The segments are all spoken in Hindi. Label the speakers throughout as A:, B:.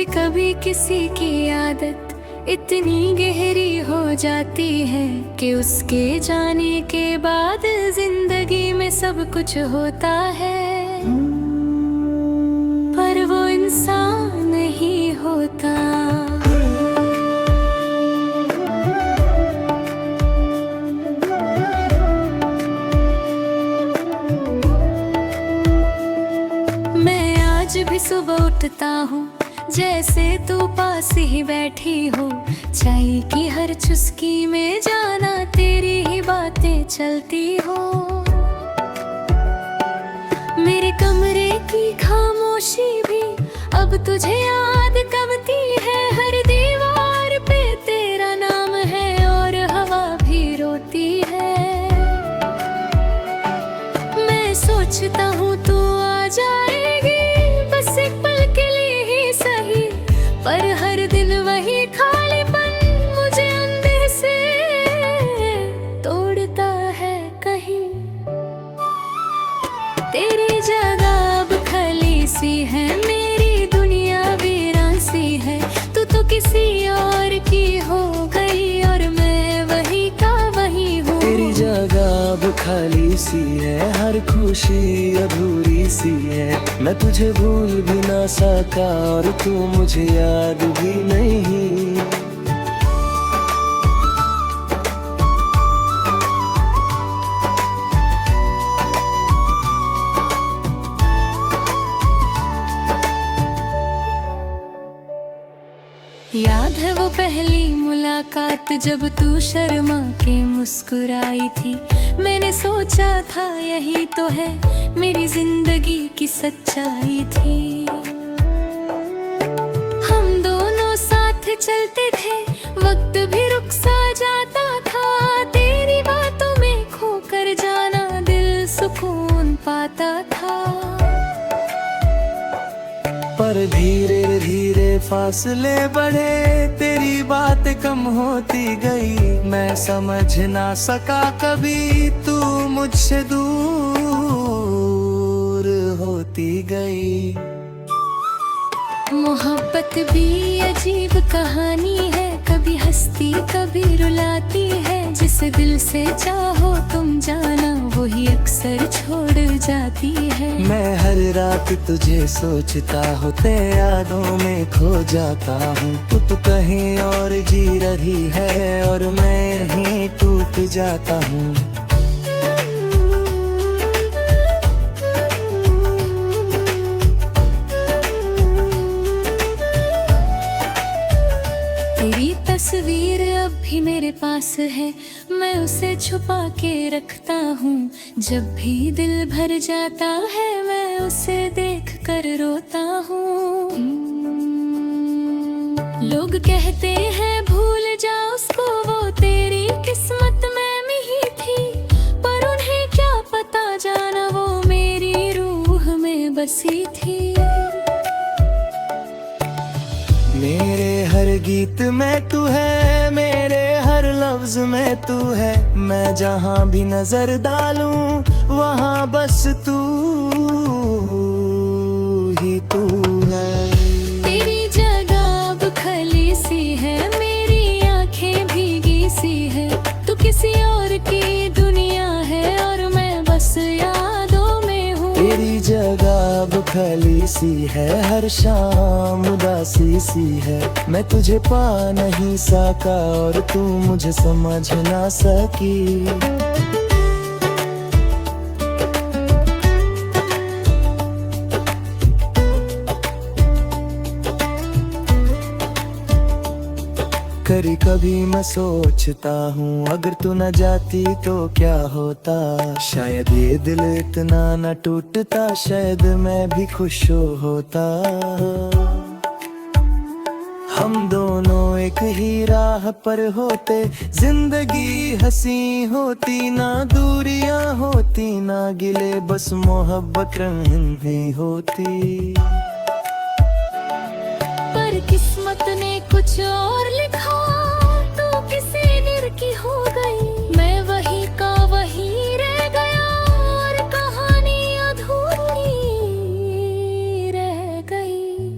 A: कभी कभी किसी की आदत इतनी गहरी हो जाती है कि उसके जाने के बाद जिंदगी में सब कुछ होता है, पर वो इंसान नहीं होता। मैं आज भी सुबह उठता हूँ जैसे तू पास ही बैठी हो, चाय की हर चुस्की में जाना तेरी ही बातें चलती हो। मेरे कमरे की खामोशी भी अब तुझे याद करती है, हर दीवार पे तेरा नाम है और हवा भी रोती है। मैं सोचता हूँ तू आ जाएगी बस एक पल के लिए ही सही, पर हर दिन वही खालीपन मुझे अंदर से तोड़ता है कहीं। तेरी जगह अब खाली सी है, मेरी दुनिया वीरान सी है। तू तो किसी और की हो गई और मैं वही का वही हूँ।
B: तेरी जगह अब खाली सी है, हर खुशी अधूरी सी है। मैं तुझे भूल भी ना सका और तू मुझे याद भी नहीं।
A: याद है वो पहली मुलाकात जब तू शर्मा के मुस्कुराई थी। मैंने सोचा था यही तो है मेरी जिंदगी की सच्चाई थी। हम दोनों साथ चलते थे, वक्त भी रुक सा जाता था। तेरी बातों में खोकर जाना दिल सुकून पाता था।
B: पर धीरे धीरे फासले बढ़े, तेरी बात कम होती गई। मैं समझ ना सका कभी तू मुझसे दूर होती गई।
A: मोहब्बत भी अजीब कहानी है, कभी हंसती कभी रुलाती है। जिसे दिल से चाहो तुम जाना वही अक्सर छोड़ जाती है।
B: मैं हर रात तुझे सोचता हूँ, तेरे यादों में खो जाता हूँ। तू तो कहीं और जी रही है और मैं यहीं टूट जाता हूँ।
A: तेरी तस्वीर अब भी मेरे पास है, मैं उसे छुपा के रखता हूँ। जब भी दिल भर जाता है मैं उसे देख कर रोता हूँ। लोग कहते हैं भूल जा उसको, वो तेरी किस्मत में नहीं थी। पर उन्हें क्या पता जाना वो मेरी रूह में बसी थी।
B: मेरे हर गीत में तू है, मेरे हर लफ्ज में तू है। मैं जहाँ भी नजर डालूं वहाँ बस तू ही तू है।
A: तेरी जगह अब खाली सी है, मेरी आंखें भीगी सी है। तू किसी और की दुनिया है और मैं बस यादों में हूँ।
B: तेरी जगह अब खाली सी है, हर शाम उदासी सी है। मैं तुझे पा नहीं सका और तू मुझे समझ ना सकी। कभी कभी मैं सोचता हूँ अगर तू न जाती तो क्या होता। शायद ये दिल इतना न टूटता, शायद मैं भी खुश होता। हम दोनों एक ही राह पर होते, जिंदगी हंसी होती। ना दूरियां होती ना गिले, बस मोहब्बत रंगी होती।
A: पर किस्मत ने कुछ और लिखा, तू किसी निर की हो गई। मैं वही का वही रह गया और कहानी अधूरी रह गई।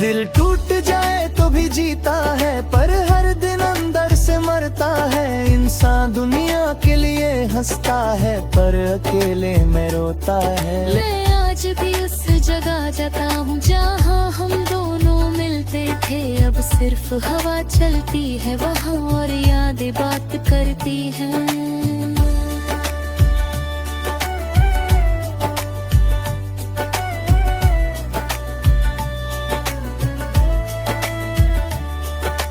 B: दिल टूट जाए तो भी जीता है, पर हर दिन अंदर से मरता है। इंसान दुनिया के लिए हंसता है, पर अकेले में रोता है।
A: मैं आज भी उस जगह जाता हूँ जहाँ हम दोनों मिलते थे। अब सिर्फ हवा चलती है वहाँ और यादें बात करती हैं।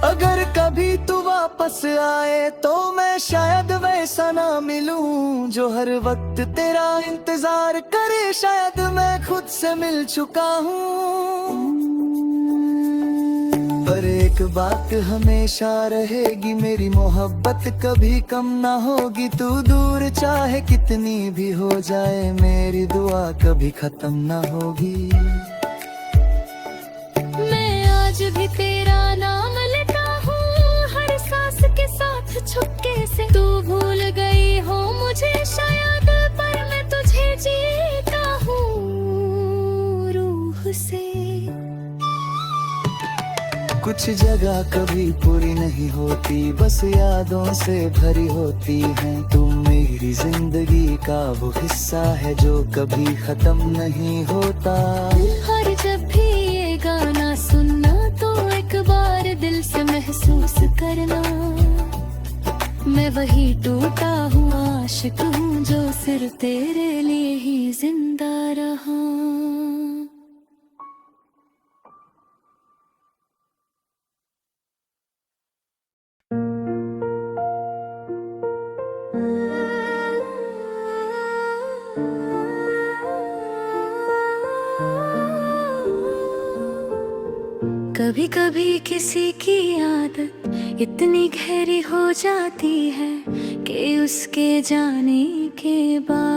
B: अगर कभी तू वापस आए तो मैं शायद वैसा ना मिलूं जो हर वक्त तेरा इंतजार करे। शायद मैं खुद से मिल चुका हूँ, पर एक बात हमेशा रहेगी, मेरी मोहब्बत कभी कम ना होगी। तू दूर चाहे कितनी भी हो जाए, मेरी दुआ कभी खत्म ना होगी।
A: मैं आज भी तेरा नाम लेता हूँ हर सांस के साथ छुपके से। तू भूल गई हो मुझे शायद, पर मैं तुझे जीता हूँ रूह से।
B: कुछ जगह कभी पूरी नहीं होती, बस यादों से भरी होती है। तुम मेरी जिंदगी का वो हिस्सा है जो कभी खत्म नहीं होता।
A: हर जब भी ये गाना सुनना तो एक बार दिल से महसूस करना, मैं वही टूटा हुआ आशिक हूँ जो सिर्फ तेरे लिए ही जिंदा रहा। कभी कभी किसी की आदत इतनी गहरी हो जाती है कि उसके जाने के बाद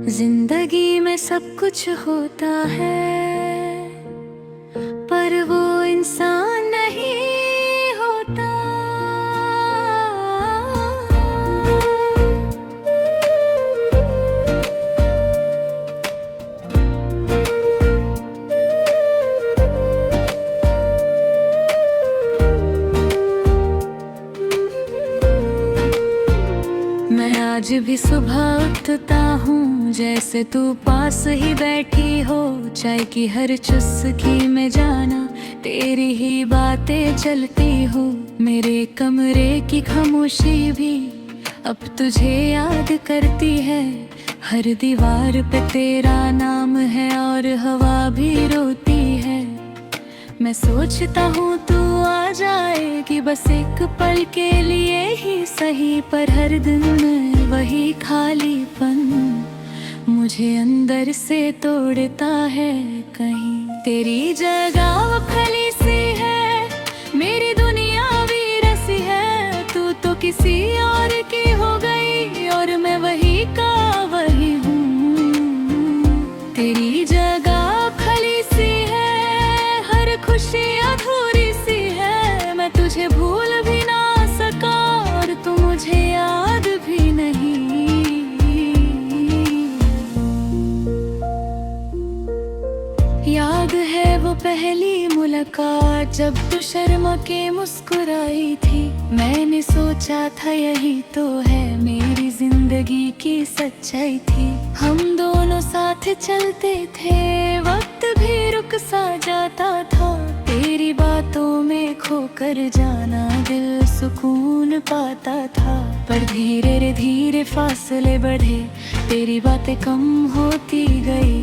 A: जिंदगी में सब कुछ होता है, पर वो इंसान नहीं होता। आज भी सुबह उठता हूँ जैसे तू पास ही बैठी हो। चाय की हर चुस्की में जाना तेरी ही बातें चलती हो। मेरे कमरे की खामोशी भी अब तुझे याद करती है। हर दीवार पे तेरा नाम है और हवा भी रोती है। मैं सोचता हूँ तू आ जाएगी बस एक पल के लिए ही सही, पर हर दिन में वही खालीपन मुझे अंदर से तोड़ता है। कहीं तेरी जगह वो खली सी है, मेरी दुनिया भी रसी है। तू तो किसी और की हो गई और मैं वही का वही हूँ। तेरी जगह खली सी है, हर खुशी अधूरी सी है। मैं तुझे भूल भी ना सका और तू मुझे याद भी नहीं। याद है वो पहली मुलाकात जब तू शर्मा के मुस्कुराई थी। मैंने सोचा था यही तो है मेरी जिंदगी की सच्चाई थी। हम दोनों साथ चलते थे, वक्त भी रुक सा जाता था। तेरी बातों में खोकर जाना दिल सुकून पाता था। पर धीरे धीरे फासले बढ़े, तेरी बातें कम होती गई।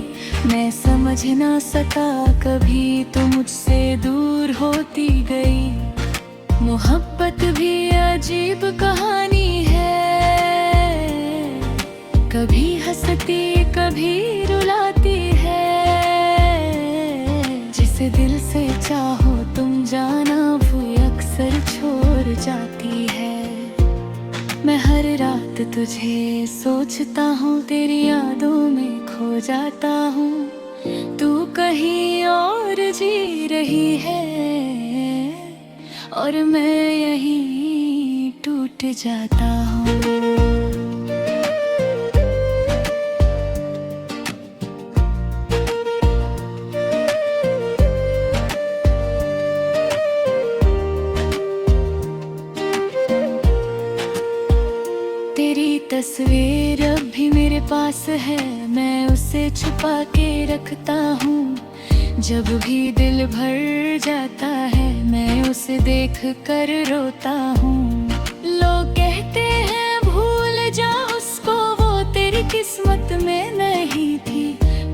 A: मैं समझ ना सका कभी तो मुझसे दूर होती गई। मोहब्बत भी अजीब कहानी है, कभी हंसती कभी रुलाती है। जिसे दिल से चाहो तुम जाना वो अक्सर छोड़ जाती है। मैं हर रात तुझे सोचता हूँ, तेरी यादों में खो जाता हूँ। तू कहीं और जी रही है और मैं यहीं टूट जाता हूँ। तस्वीर अब भी मेरे पास है, मैं उसे छुपा के रखता हूँ। जब भी दिल भर जाता है मैं उसे देख कर रोता हूँ। लोग कहते हैं भूल जा उसको, वो तेरी किस्मत में नहीं थी,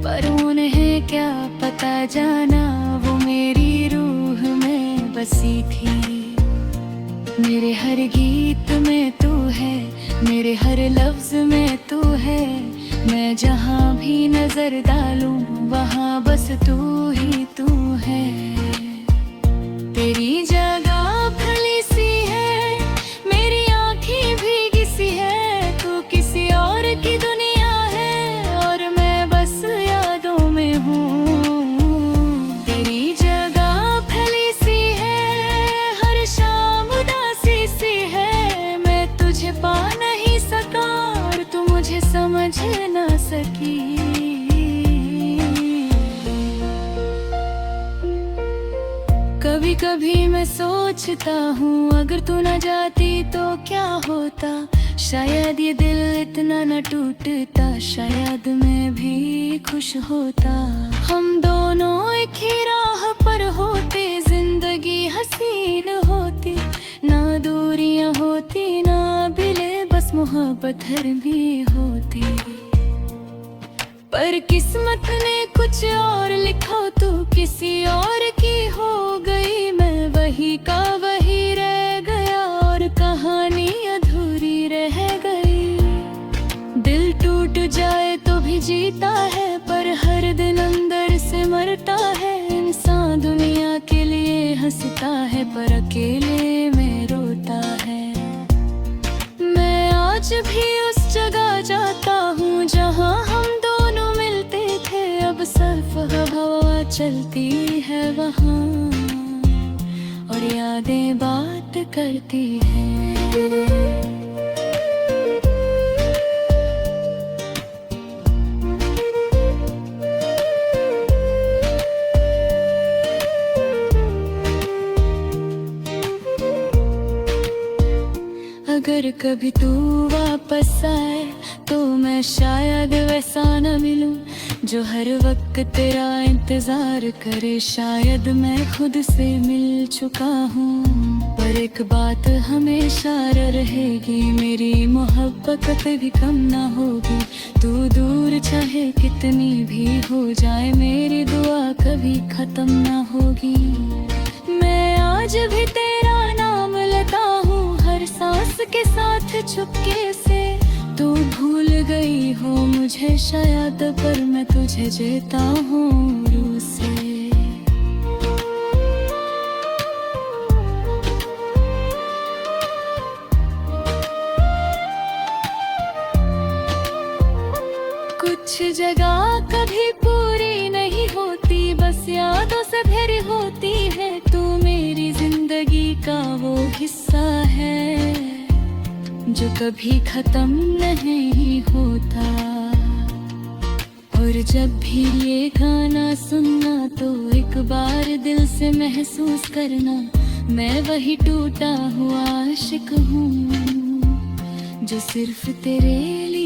A: पर उन्हें क्या पता जाना वो मेरी रूह में बसी थी। मेरे हर गीत में तू है, मेरे हर लफ्ज में तू है, मैं जहाँ भी नजर डालूं वहाँ बस तू ही तू है। तेरी जगह फली सी है, मेरी आँखें भीगी सी है, तू किसी और की दुनिया है और मैं बस यादों में हूँ। तेरी जगह फली सी है, हर शाम उदासी सी है, मैं तुझे पा नहीं सका और तू मुझे समझ ना सकी। कभी कभी मैं सोचता हूँ अगर तू न जाती तो क्या होता, शायद ये दिल इतना न टूटता, शायद मैं भी खुश होता। हम दोनों एक ही राह पर होते, जिंदगी हसीन होती, ना दूरियां होती ना बिले, बस मोहब्बत हर भी होती। पर किस्मत ने कुछ और लिखा, तू किसी और की हो गई, मैं वही का वही रह गया और कहानी अधूरी रह गई। दिल टूट जाए तो भी जीता है, पर हर दिन अंदर से मरता है। इंसान दुनिया के लिए हंसता है पर अकेले में रोता है। मैं आज भी उस जगह जाता हूँ जहाँ हम दोनों मिलते थे, अब सिर्फ हवा चलती है वहाँ और यादें बात करती हैं। अगर कभी तू वापस आए तो मैं शायद वैसा न मिलूं जो हर वक्त तेरा इंतजार करे, शायद मैं खुद से मिल चुका हूँ। पर एक बात हमेशा रहेगी, मेरी मोहब्बत कभी कम ना होगी। तू दूर चाहे कितनी भी हो जाए, मेरी दुआ कभी खत्म ना होगी। मैं आज भी तेरा नाम लेता हूँ हर सांस के साथ चुपके से। तू भूल गई हो मुझे शायद, पर मैं तुझे जीता हूँ रूह से। कुछ जगह कभी पूरी नहीं होती, बस यादों से भरी होती है। तू मेरी जिंदगी का वो हिस्सा है जो कभी खत्म नहीं होता। और जब भी ये गाना सुनना तो एक बार दिल से महसूस करना, मैं वही टूटा हुआ आशिक हूँ जो सिर्फ तेरे लिए